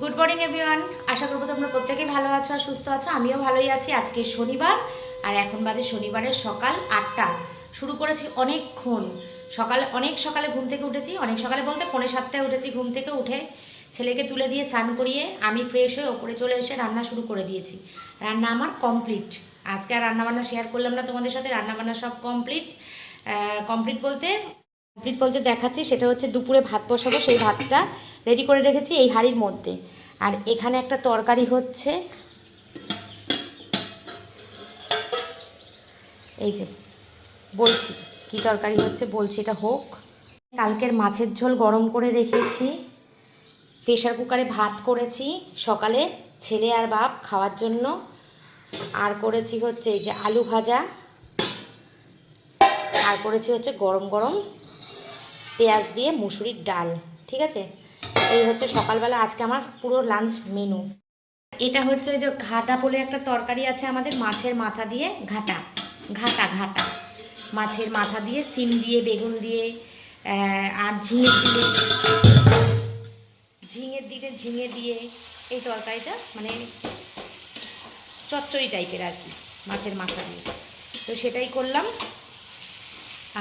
Good morning everyone. আশা করবো তোমরা প্রত্যেকেই ভালো আছো আর সুস্থ আছো। আমিও ভালোই আছি। আজকে শনিবার আর এখন বাজে শনিবারের সকাল 8টা। শুরু করেছি অনেকক্ষণ সকালে, অনেক সকালে ঘুম থেকে উঠেছি। অনেক সকালে বলতে 6:45টায় উঠেছি। ঘুম থেকে উঠে ছেলেকে তুলে দিয়ে স্নান করিয়ে আমি ফ্রেশ হয়ে ওপরে চলে এসে রান্না শুরু করে দিয়েছি। রান্না আমার কমপ্লিট। আজকে আর রান্নাবান্না শেয়ার করলাম না তোমাদের সাথে। রান্নাবান্না সব কমপ্লিট। কমপ্লিট বলতে দেখাচ্ছি, সেটা হচ্ছে দুপুরে ভাত বসাবো। সেই ভাতটা রেডি করে রেখেছি এই হাঁড়ির মধ্যে। আর এখানে একটা তরকারি হচ্ছে, এই যে বলছি কি তরকারি হচ্ছে বলছি, এটা হোক। কালকের মাছের ঝোল গরম করে রেখেছি। প্রেশার কুকারে ভাত করেছি সকালে ছেলে আর বাপ খাওয়ার জন্য। আর করেছি হচ্ছে এই যে আলু ভাজা। আর করেছি হচ্ছে গরম গরম পেঁয়াজ দিয়ে মুসুরির ডাল। ঠিক আছে, এই হচ্ছে সকালবেলা আজকে আমার পুরো লাঞ্চ মেনু। এটা হচ্ছে ওই যে ঘাটা বলে একটা তরকারি আছে আমাদের, মাছের মাথা দিয়ে ঘাটা ঘাটা ঘাটা মাছের মাথা দিয়ে সিম দিয়ে বেগুন দিয়ে আর ঝিঙে দিয়ে এই তরকারিটা মানে চচ্চড়ি টাইপের আর কি, মাছের মাথা দিয়ে। তো সেটাই করলাম।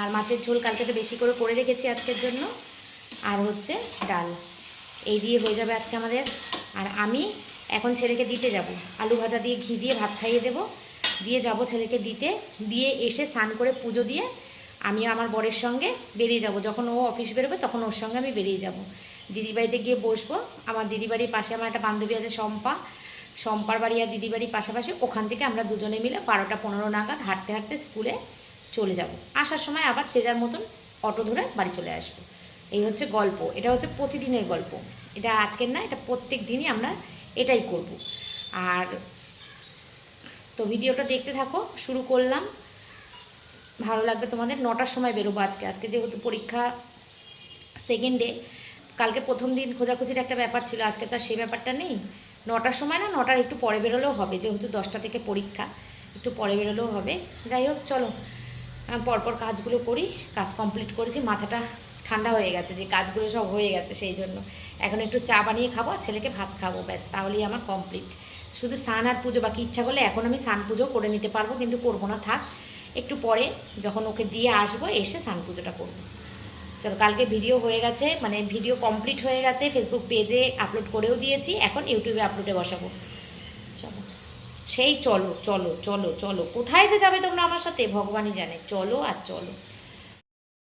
আর মাছের ঝোল কালকে তো বেশি করে রেখেছি আজকের জন্য। আর হচ্ছে ডাল, এই দিয়ে হয়ে যাবে আজকে আমাদের। আর আমি এখন ছেলেকে দিতে যাব, আলু ভাজা দিয়ে ঘি দিয়ে ভাত খাইয়ে দেবো, দিয়ে যাব ছেলেকে দিতে। দিয়ে এসে স্নান করে পুজো দিয়ে আমি আমার বরের সঙ্গে বেরিয়ে যাব। যখন ও অফিস বেরোবে তখন ওর সঙ্গে আমি বেরিয়ে যাব। দিদিবাড়িতে গিয়ে বসবো। আমার দিদিবাড়ির পাশে আমার একটা বান্ধবী আছে সম্পার বাড়ি আর দিদি বাড়ির পাশাপাশি। ওখান থেকে আমরা দুজনে মিলে 12টা 15 নাগাদ হাঁটতে হাঁটতে স্কুলে চলে যাব। আসার সময় আবার যে যার মতন অটো ধরে বাড়ি চলে আসবো। এই হচ্ছে গল্প। এটা হচ্ছে প্রতিদিনের গল্প, এটা আজকের না, এটা প্রত্যেক দিনই আমরা এটাই করব। আর তো ভিডিওটা দেখতে থাকো, শুরু করলাম। ভালো লাগবে তোমাদের। 9টার সময় বেরোবো আজকে যেহেতু পরীক্ষা সেকেন্ড ডে। কালকে প্রথম দিন খোঁজাখুঁজির একটা ব্যাপার ছিল, আজকে তো আর সেই ব্যাপারটা নেই। 9টার সময় না, 9টার একটু পরে বেরোলেও হবে, যেহেতু 10টা থেকে পরীক্ষা, একটু পরে বেরোলেও হবে। যাই হোক চলো, পরপর কাজগুলো করি। কাজ কমপ্লিট করেছি, মাথাটা ঠান্ডা হয়ে গেছে, যে কাজগুলো সব হয়ে গেছে সেই জন্য। এখন একটু চা বানিয়ে খাবো আর ছেলেকে ভাত খাবো, ব্যাস তাহলেই আমার কমপ্লিট। শুধু স্নান আর পুজো বাকি। ইচ্ছা করলে এখন আমি স্নান পুজো করে নিতে পারবো, কিন্তু করবো না, থাক একটু পরে যখন ওকে দিয়ে আসবো এসে স্নান পুজোটা করবো। চলো, কালকে ভিডিও হয়ে গেছে, মানে ভিডিও কমপ্লিট হয়ে গেছে, ফেসবুক পেজে আপলোড করেও দিয়েছি, এখন ইউটিউবে আপলোডে বসাবো। চলো সেই চলো চলো চলো চলো, কোথায় যে যাবে তোমরা আমার সাথে ভগবানই জানে। চলো আর চলো।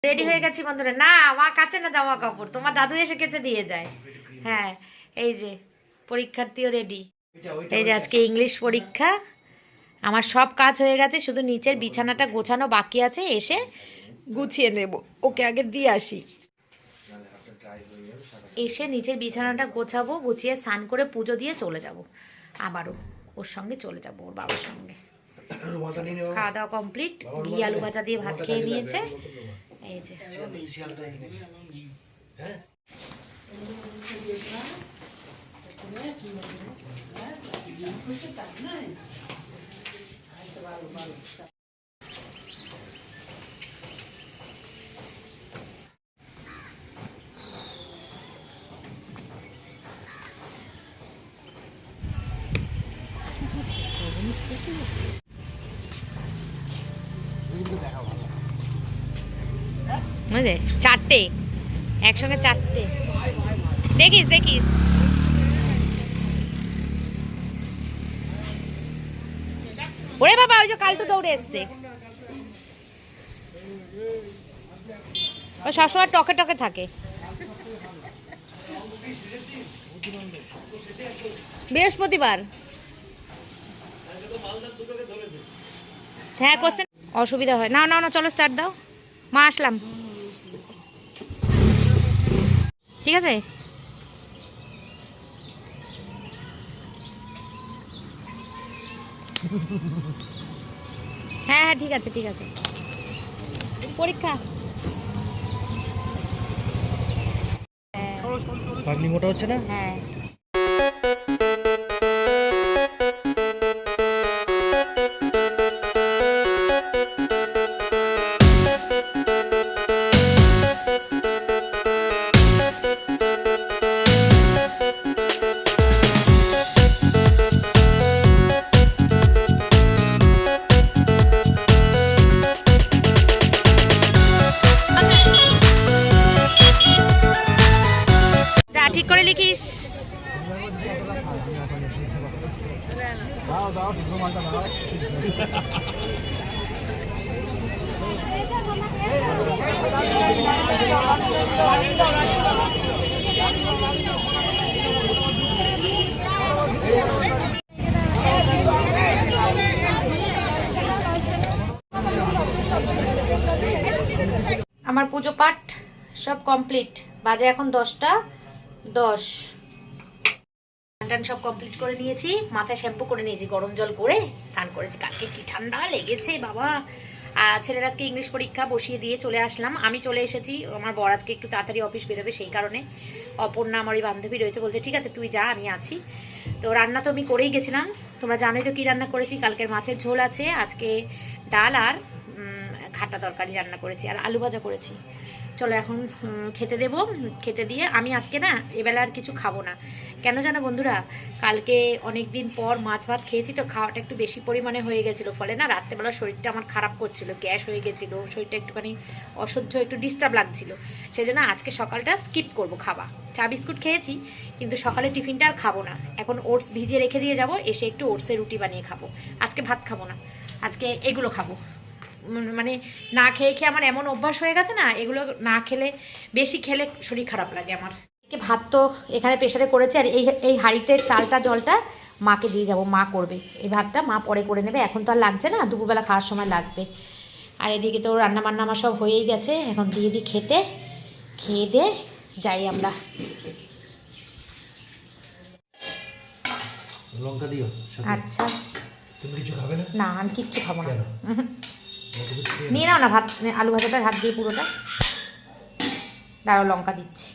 রেডি হয়ে গেছি বন্ধুরা। না, মা কাছে না জামা কাপড়, তোমার দাদু এসে কেচে দিয়ে যায়। হ্যাঁ, এই যে পরীক্ষার্থীও রেডি। এই যে আজকে ইংলিশ পরীক্ষা। আমার সব কাজ হয়ে গেছে, শুধু নিচের বিছানাটা গোছানো বাকি আছে, এসে গুছিয়ে নেব। ওকে আগে দিয়ে আসি, এসে নিচের বিছানাটা গোছাবো, গুছিয়ে স্নান করে পুজো দিয়ে চলে যাব। আবারও ওর সঙ্গে চলে যাব, ওর বাবার সঙ্গে। খাওয়া দাওয়া কমপ্লিট, ঘি আলু ভাজা দিয়ে ভাত খেয়ে নিয়েছে। এই যে বুঝলে, 4টে একসঙ্গে, 4টে দেখিস দেখিস। ওরে বাবা, ওই যে কালটু দৌড়ে এসছে। ও সবসময় টকে টকে থাকে। বৃহস্পতিবার, হ্যাঁ কোশ্চেন অসুবিধা হয় না। না না, চলো স্টার্ট দাও। মা আসলাম, ঠিক আছে। হ্যাঁ হ্যাঁ, ঠিক আছে ঠিক আছে। পরীক্ষা মোটা হচ্ছে না। হ্যাঁ, লিখিস। আমার পুজো পাঠ সব কমপ্লিট, বাজে এখন 10টা 10। স্নান সব কমপ্লিট করে নিয়েছি, মাথায় শ্যাম্পু করে নিয়েছি, গরম জল করে স্নান করেছি। কালকে কি ঠান্ডা লেগেছে বাবা। ছেলের আজকে ইংলিশ পরীক্ষা বসিয়ে দিয়ে চলে আসলাম, আমি চলে এসেছি। আমার বর আজকে একটু তাড়াতাড়ি অফিস বেরোবে, সেই কারণে অপর্ণা আমার ওই বান্ধবী রয়েছে, বলছে ঠিক আছে তুই যা, আমি আছি। তো রান্না তো আমি করেই গেছিলাম, তোমরা জানোই তো কী রান্না করেছি। কালকের মাছের ঝোল আছে, আজকে ডাল আর ঘাটা তরকারি রান্না করেছি, আর আলু ভাজা করেছি। চলো এখন খেতে দেব, খেতে দিয়ে আমি আজকে না এবেলা আর কিছু খাবো না। কেন জানো বন্ধুরা, কালকে অনেক দিন পর মাছ ভাত খেয়েছি, তো খাওয়াটা একটু বেশি পরিমাণে হয়ে গেছিলো, ফলে না রাত্রেবেলা শরীরটা আমার খারাপ করছিল, গ্যাস হয়ে গেছিলো, শরীরটা একটুখানি অসহ্য, একটু ডিস্টার্ব লাগছিল। সেই জন্য আজকে সকালটা স্কিপ করব খাওয়া। চা বিস্কুট খেয়েছি, কিন্তু সকালে টিফিনটা আর খাবো না। এখন ওটস ভিজিয়ে রেখে দিয়ে যাব, এসে একটু ওটসের রুটি বানিয়ে খাবো। আজকে ভাত খাবো না, আজকে এগুলো খাবো। মানে না খেয়ে খেয়ে আমার এমন অভ্যাস হয়ে গেছে না, এগুলো না খেলে, বেশি খেলে শরীর খারাপ লাগে আমার। ভাত তো এখানে প্রেসারে করেছে, আর এই হাঁড়িতে চালটা জলটা মাকে দিয়ে যাব, মা করবে এই ভাতটা, মা পরে করে নেবে, এখন তো আর লাগছে না, দুপুরবেলা খাওয়ার সময় লাগবে। আর এদিকে তো রান্না বান্না আমার সব হয়েই গেছে, এখন দিয়ে দিই খেতে, খেয়ে দিয়ে যাই আমরা। লঙ্কা দিও। আচ্ছা, তুমি কিছু খাবে না? না আমি কিচ্ছু খাবো না। নিয়ে নাও না ভাত, আলু ভাজাটা হাত দিয়ে পুরোটা। দাঁড়াও লঙ্কা দিচ্ছি।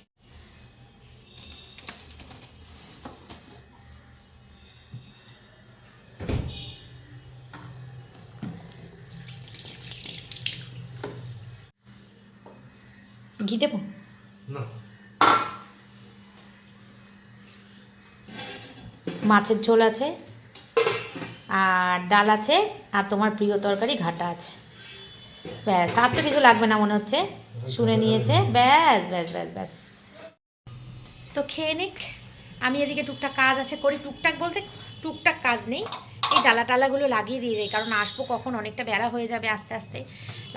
ঘি দেবো না, মাছের ঝোল আছে, আর ডাল আছে, আর তোমার প্রিয় তরকারি ঘাটা আছে, ব্যাস। আর তো কিছু লাগবে না মনে হচ্ছে, শুনে নিয়েছে, ব্যাস ব্যাস ব্যাস ব্যাস। তো খেয়ে নিক, আমি এদিকে টুকটাক কাজ আছে করি। টুকটাক বলতে টুকটাক কাজ নেই, এই জ্বালা টালাগুলো লাগিয়ে দিয়ে যাই, কারণ আসবো কখন, অনেকটা বেলা হয়ে যাবে, আস্তে আস্তে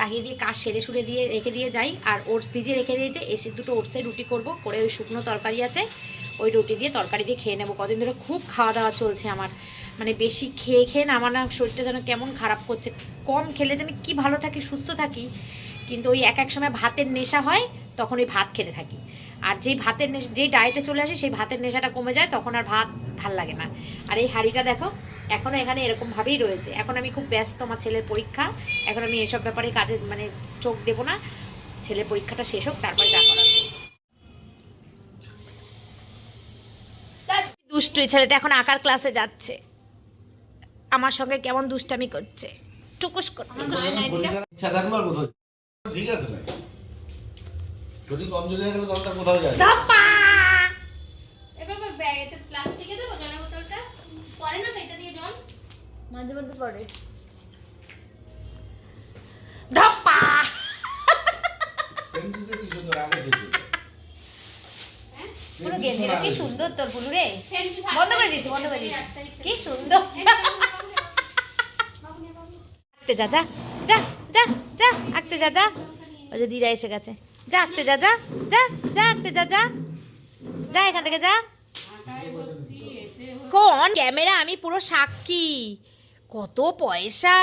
লাগিয়ে দিয়ে কাজ সেরে সুরে দিয়ে রেখে দিয়ে যাই। আর ওটস ভিজিয়ে রেখে দিয়েছে, এসে দুটো ওটসের রুটি করব, করে ওই শুকনো তরকারি আছে, ওই রুটি দিয়ে তরকারি দিয়ে খেয়ে নেবো। কদিন ধরে খুব খাওয়া দাওয়া চলছে আমার, মানে বেশি খেয়ে খেয়ে না আমার না শরীরটা যেন কেমন খারাপ করছে। কম খেলে যেন কি ভালো থাকি, সুস্থ থাকি, কিন্তু ওই এক এক সময় ভাতের নেশা হয়, তখন ওই ভাত খেতে থাকি। আর যেই ভাতের নেশা, যেই ডায়েটে চলে আসে, সেই ভাতের নেশাটা কমে যায়, তখন আর ভাত ভাল লাগে না। আর এই হাঁড়িটা দেখো এখনও এখানে এরকমভাবেই রয়েছে। এখন আমি খুব ব্যস্ত, আমার ছেলের পরীক্ষা, এখন আমি এসব ব্যাপারে কাজে মানে চোখ দেবো না, ছেলের পরীক্ষাটা শেষ হোক, তারপরে যা করার। দুষ্টুই ছেলেটা এখন আঁকার ক্লাসে যাচ্ছে, আমার সঙ্গে কেমন দুষ্টামি করছে, টুকুস করে। ইচ্ছা থাকলো আর কোথাও ঠিক আছে না, যদি কমজোরি হয়ে গেলে তখন কোথাও যায়। এভাবে ব্যাগেতে প্লাস্টিকে দেবো জলের বোতলটা, পরে না তো এটা দিয়ে জল মাঝে মধ্যে পড়ে। ধাপ্পা সেন্টেন্সে কি সুন্দর আগে শেষ হয়ে যায়। পুরো গেঞ্জিটা কি সুন্দর তোর বুলু রে, সেন্টি বন্ধ করে দিয়েছি, বন্ধ করে দিয়েছি, কি সুন্দর। আঁকতে যা যা যা যা যা, আঁকতে যা যা, ওই যে দিদা এসে গেছে, যা আঁকতে যা যা যা যা, আঁকতে যা যা যা, এখান থেকে যা। কোন ক্যামেরা, আমি পুরো সাক্ষী, কত পয়সা।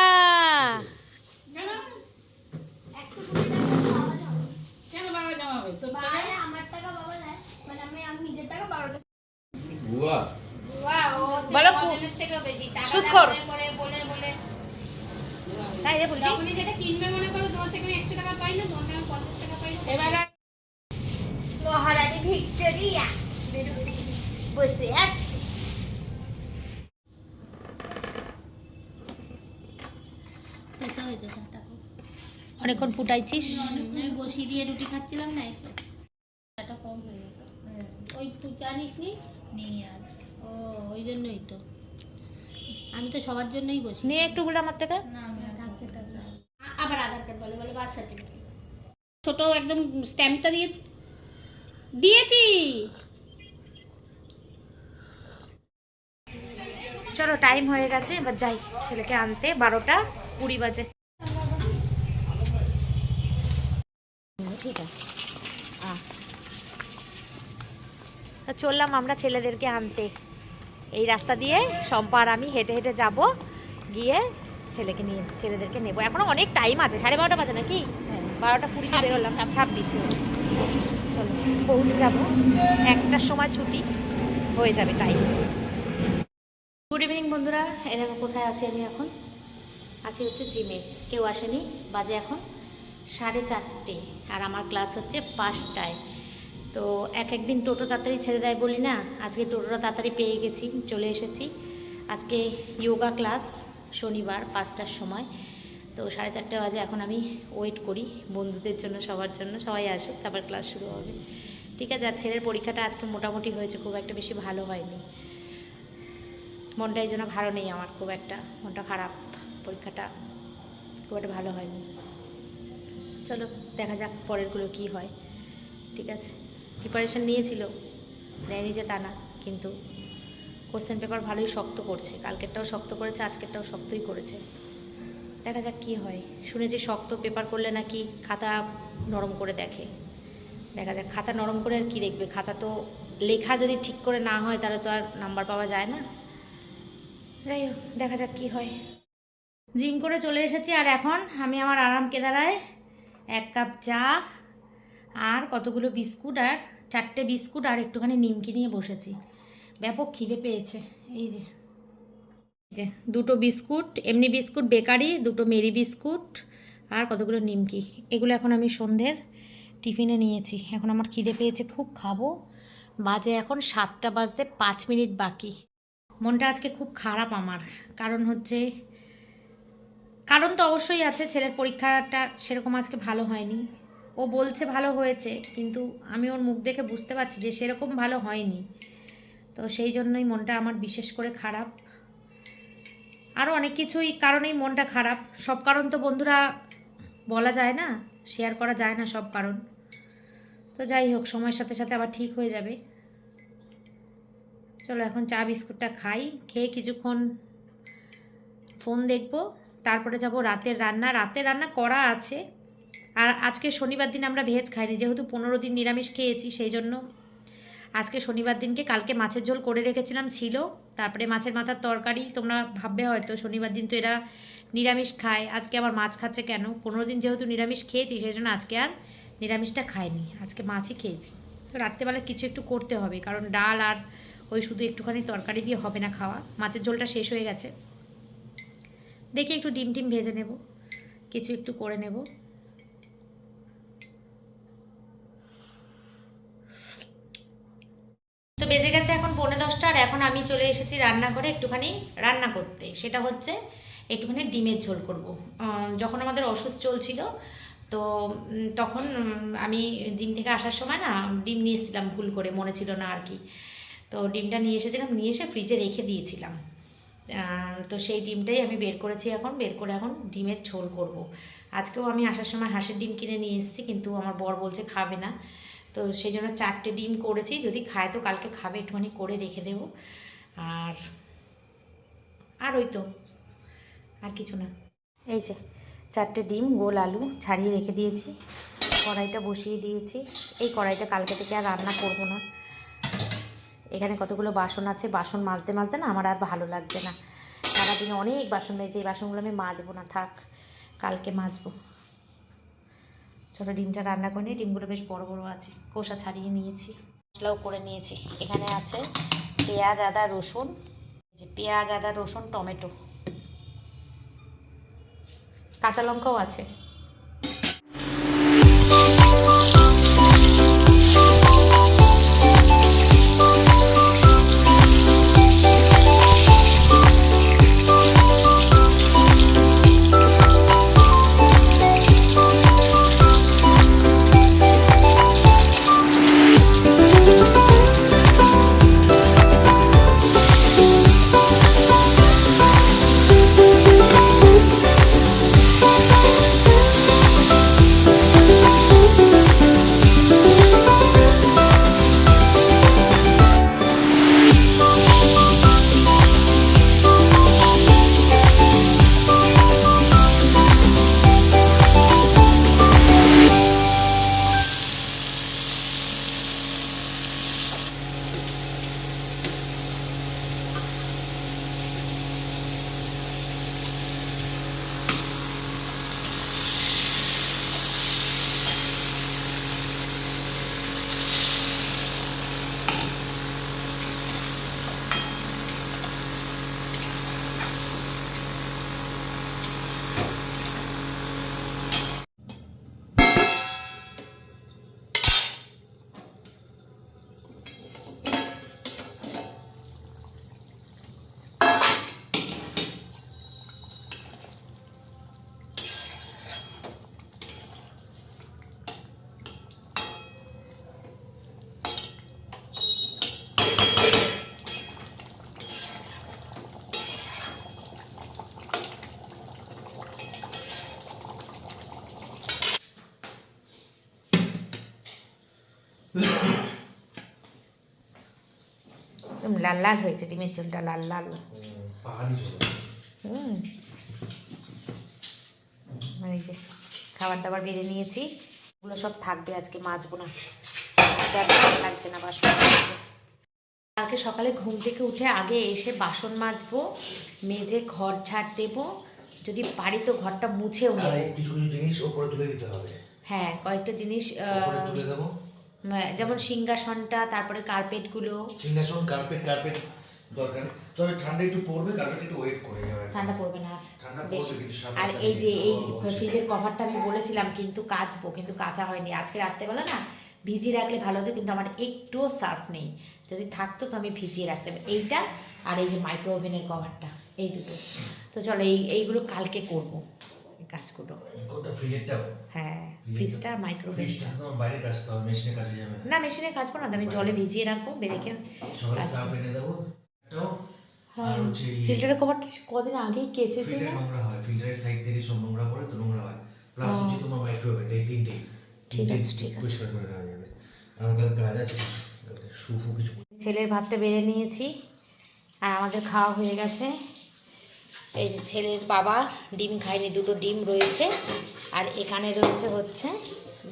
বুয়া বলো সুদখোর তাই রে, বলবি তখনই যেটা কিনবে মনে করো, তোমার থেকে আমি 100 টাকা পাই না, তোমার থেকে 50 টাকা পাই না। এবার মহারানী ভিক্টোরিয়া বসে আছে। কোথা হয়েছে চাটা? অনেকক্ষণ ফুটাইছিস, আমি বসিয়ে দিয়ে রুটি খাচ্ছিলাম না, এসে চাটা কম হয়ে গেছে। ওই তুই জানিস নি নেই আর, ও ওই জন্যই তো, আমি তো সবার জন্যই বসি। নিয়ে একটু বলে আমার থেকে। না আমি থাকতে থাকতে আবার আধার কার্ড বলে বলে বার্থ সার্টিফিকেট, ছোট একদম স্ট্যাম্পটা দিয়েছি। চলো টাইম হয়ে গেছে, এবার যাই ছেলেকে আনতে। 12:20 বাজে। ঠিক আছে, আচ্ছা চললাম আমরা ছেলেদেরকে আনতে। এই রাস্তা দিয়ে শম্পা আর আমি হেঁটে হেঁটে যাব, গিয়ে ছেলেদেরকে নেবো। এখনো অনেক টাইম আছে, 12:30 বাজে নাকি? 12:20 বেরোলাম, 26। চলো পৌঁছে যাবো, 1টার সময় ছুটি হয়ে যাবে টাইম। গুড ইভিনিং বন্ধুরা, এই দেখো কোথায় আছি আমি এখন। আছি হচ্ছে জিমে, কেউ আসেনি, বাজে এখন 4:30, আর আমার ক্লাস হচ্ছে 5টায়। তো একদিন টোটো তাড়াতাড়ি ছেড়ে দেয় বলি না, আজকে টোটোটা তাড়াতাড়ি পেয়ে গেছি, চলে এসেছি। আজকে যোগা ক্লাস, শনিবার 5টার সময়। তো 4:30 বাজে, এখন আমি ওয়েট করি বন্ধুদের জন্য, সবার জন্য, সবাই আসুক তারপর ক্লাস শুরু হবে। ঠিক আছে। আর ছেলের পরীক্ষাটা আজকে মোটামুটি হয়েছে, খুব একটা বেশি ভালো হয়নি। মনটা এই জন্য ভালো নেই আমার, খুব একটা মনটা খারাপ, পরীক্ষাটা খুব একটা ভালো হয়নি। চলো দেখা যাক পরেরগুলো কি হয়। ঠিক আছে, প্রিপারেশান নিয়েছিল, নেয়নি যে তা না, কিন্তু কোশ্চেন পেপার ভালোই শক্ত করছে। কালকেরটাও শক্ত করেছে, আজকেরটাও শক্তই করেছে। দেখা যাক কী হয়। শুনেছি শক্ত পেপার করলে নাকি খাতা নরম করে দেখে। দেখা যাক, খাতা নরম করে আর কী দেখবে, খাতা তো লেখা যদি ঠিক করে না হয় তাহলে তো আর নাম্বার পাওয়া যায় না। যাই হোক, দেখা যাক কী হয়। জিম করে চলে এসেছি, আর এখন আমি আমার আরাম কেদারায় 1 কাপ চা আর কতগুলো বিস্কুট, আর 4টে বিস্কুট আর একটুখানি নিমকি নিয়ে বসেছি। ব্যাপক খিদে পেয়েছে। এই যে 2টো বিস্কুট, এমনি বিস্কুট বেকারি, 2টো মেরি বিস্কুট আর কতগুলো নিমকি, এগুলো এখন আমি সন্ধ্যের টিফিনে নিয়েছি। এখন আমার খিদে পেয়েছে, খুব খাবো। বাজে এখন 7টা বাজতে 5 মিনিট বাকি। মনটা আজকে খুব খারাপ আমার, কারণ তো অবশ্যই আছে, ছেলের পরীক্ষাটা সেরকম আজকে ভালো হয়নি। ও বলছে ভালো হয়েছে, কিন্তু আমি ওর মুখ দেখে বুঝতে পারছি যে সেরকম ভালো হয়নি। তো সেই জন্যই মনটা আমার বিশেষ করে খারাপ। আরও অনেক কিছুই কারণেই মনটা খারাপ। সব কারণ তো বন্ধুরা বলা যায় না, শেয়ার করা যায় না সব কারণ। তো যাই হোক, সময়ের সাথে সাথে আবার ঠিক হয়ে যাবে। চলো এখন চা বিস্কুটটা খাই, খেয়ে কিছুক্ষণ ফোন দেখবো, তারপরে যাব রাতের রান্না। রাতের রান্না করা আছে, আর আজকে শনিবার দিন আমরা ভেজ খাইনি, যেহেতু 15 দিন নিরামিষ খেয়েছি, সেই জন্য আজকে শনিবার দিনকে কালকে মাছের ঝোল করে রেখেছিলাম ছিল, তারপরে মাছের মাথার তরকারি। তোমরা ভাববে হয়তো শনিবার দিন তো এরা নিরামিষ খায়, আজকে আবার মাছ খাচ্ছে কেন? 15 দিন যেহেতু নিরামিষ খেয়েছি, সেই জন্য আজকে আর নিরামিষটা খাইনি, আজকে মাছই খেয়েছি। তো রাত্রেবেলা কিছু একটু করতে হবে, কারণ ডাল আর ওই শুধু একটুখানি তরকারি দিয়ে হবে না খাওয়া। মাছের ঝোলটা শেষ হয়ে গেছে, দেখি একটু ডিম টিম ভেজে নেব, কিছু একটু করে নেব। তো বেজে গেছে এখন 10:45, আর এখন আমি চলে এসেছি রান্নাঘরে একটুখানি রান্না করতে। সেটা হচ্ছে একটুখানি ডিমের ঝোল করব। যখন আমাদের অসুস্থ চলছিল, তো তখন আমি জিম থেকে আসার সময় না ডিম নিয়ে এসেছিলাম, ভুল করে, মনে ছিল না আর কি। তো ডিমটা নিয়ে এসেছিলাম, নিয়ে এসে ফ্রিজে রেখে দিয়েছিলাম। তো সেই ডিমটাই আমি বের করেছি, বের করে এখন ডিমের ঝোল করব। আজকেও আমি আসার সময় হাঁসের ডিম কিনে নিয়ে এসেছি, কিন্তু আমার বর বলছে খাবে না, তো সেই জন্য 4টে ডিম করেছি। যদি খায় তো কালকে খাবে, একটুখানি করে রেখে দেব। আর ওই তো, আর কিছু না। এই যে 4টে ডিম, গোল আলু ছাড়িয়ে রেখে দিয়েছি, কড়াইটা বসিয়ে দিয়েছি। এই কড়াইটা কালকে থেকে আর রান্না করব না। এখানে কতগুলো বাসন আছে, বাসন মাজতে মাজতে না আমার আর ভালো লাগছে না। সারাদিনে অনেক বাসন রয়েছে, এই বাসনগুলো আমি মাজবো না, থাক কালকে মাজবো। চলো ডিমটা রান্না করে নিই। ডিমগুলো বেশ বড় বড় আছে, খোসা ছাড়িয়ে নিয়েছি, মশলাও করে নিয়েছি। এখানে আছে পেঁয়াজ, আদা, রসুন, পেঁয়াজ, আদা, রসুন, টমেটো, কাঁচা লঙ্কাও আছে। একদম লাল লাল হয়েছে ডিমের ঝোলটা, লাল লাল। পাহাড়ি ঝোল। এই যে খাবার দাবার বেড়ে নিয়েছি, ওগুলো সব থাকবে, আজকে মাজবো না, ভালো লাগছে না বাসন। কালকে সকালে ঘুম থেকে উঠে আগে এসে বাসন মাজবো, মেজে ঘর ঝাড় দেবো, যদি পারি তো ঘরটা মুছেও নেব। কিছু কিছু জিনিস ওপরে তুলে দিতে হবে। হ্যাঁ, কয়েকটা জিনিস তুলে দেবো, যেমন সিংহাসনটা, তারপরে কার্পেটগুলো। সিংহাসন, কার্পেট দরকার, তবে ঠান্ডা একটু পড়বে, কার্পেট একটু ওয়েট করে যাবে। ঠান্ডা পড়বে না ঠান্ডা বেশি। পড়বে কিন্তু সামনে আর এই যে এই ফ্রিজের কভারটা আমি বলেছিলাম কিন্তু কাচবো, কিন্তু কাচা হয়নি। আজকে রাত্রেবেলা না ভিজিয়ে রাখলে ভালো হতো, কিন্তু আমার একটুও সার্ফ নেই, যদি থাকতো তো আমি ভিজিয়ে রাখতাম। এইটা আর এই যে মাইক্রো ওভেনের কভারটা, এই দুটো। তো চলো এইগুলো কালকে করবো এই কাজগুলো। কোনটা, ফ্রিজেরটা? হ্যাঁ, ফ্রিজটা মাইক্রো ওভেন। ফ্রিজটা তো বাইরে কাচতে হবে, মেশিনে কাচা যাবে না, মেশিনে কাচবো না, আমি জলে ভিজিয়ে রাখবো, রেখে সকালে সার্ফ এনে দেবো। আর হচ্ছে ফিল্টারের কভারটা কদিন আগেই কেচেছি ফিল্টার না। নোংরা হয়, ফিল্টারের সাইড থেকে সব নোংরা পড়ে তো নোংরা হয়, প্লাস হচ্ছে তোমার মাইক্রোওয়েভ, এই তিনটেই ঠিক আছে, ঠিক আছে। পরিষ্কার করে নেওয়া যাবে। আমার কাল কাজ আছে, কালকে সুফু কিছু। ছেলের ভাতটা বেড়ে নিয়েছি আর আমাদের খাওয়া হয়ে গেছে। এই যে ছেলের বাবা ডিম খায়নি, দুটো ডিম রয়েছে, আর এখানে রয়েছে হচ্ছে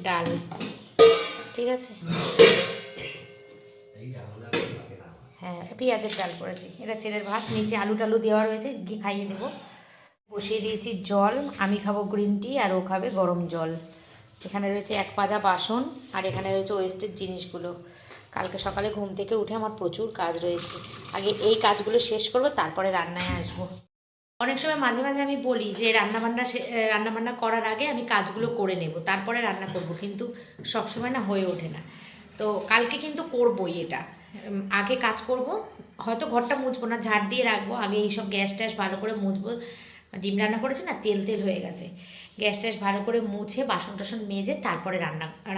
ডাল। ঠিক আছে, এই ডালগুলো লাগে না। হ্যাঁ, পেঁয়াজের ডাল করেছি। এটা ছেলের ভাত, নিচে আলু টালু দেওয়া রয়েছে, ঘি খাইয়ে দেবো। বসিয়ে দিয়েছি জল, আমি খাবো গ্রিন টি আর ও খাবে গরম জল। এখানে রয়েছে এক পাজা বাসন, আর এখানে রয়েছে ওয়েস্টের জিনিসগুলো। কালকে সকালে ঘুম থেকে উঠে আমার প্রচুর কাজ রয়েছে, আগে এই কাজগুলো শেষ করবো, তারপরে রান্নায় আসবো। অনেক সময় মাঝে মাঝে আমি বলি যে রান্নাবান্না করার আগে আমি কাজগুলো করে নেব, তারপরে রান্না করব, কিন্তু সবসময় না হয়ে ওঠে না। তো কালকে কিন্তু করবই এটা, আগে কাজ করব, হয়তো ঘরটা মুছবো না, ঝাড় দিয়ে রাখবো, আগে এইসব গ্যাস ট্যাস ভালো করে মুছবো। ডিম রান্না করেছি না, তেল তেল হয়ে গেছে, গ্যাস ট্যাস ভালো করে মুছে বাসন টাসন মেজে তারপরে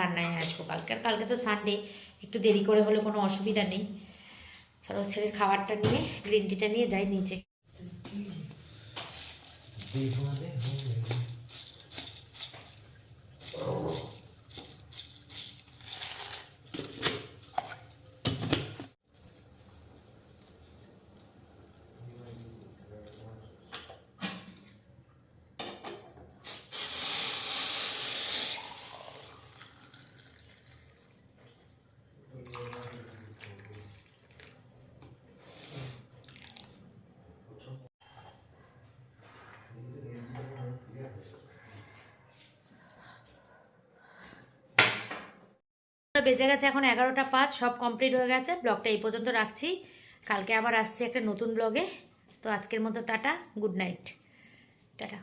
রান্নায় আসবো কালকে। আর কালকে তো সানডে, একটু দেরি করে হলে কোনো অসুবিধা নেই। চলো ছেলের খাবারটা নিয়ে, গ্রিন টিটা নিয়ে যাই নিচে। বেজে গেছে এখন 11টা 5, সব কমপ্লিট হয়ে গেছে। ব্লগটা এই পর্যন্ত রাখছি, কালকে আবার আসছি একটা নতুন ব্লগে। তো আজকের মতো টাটা, গুড নাইট, টাটা।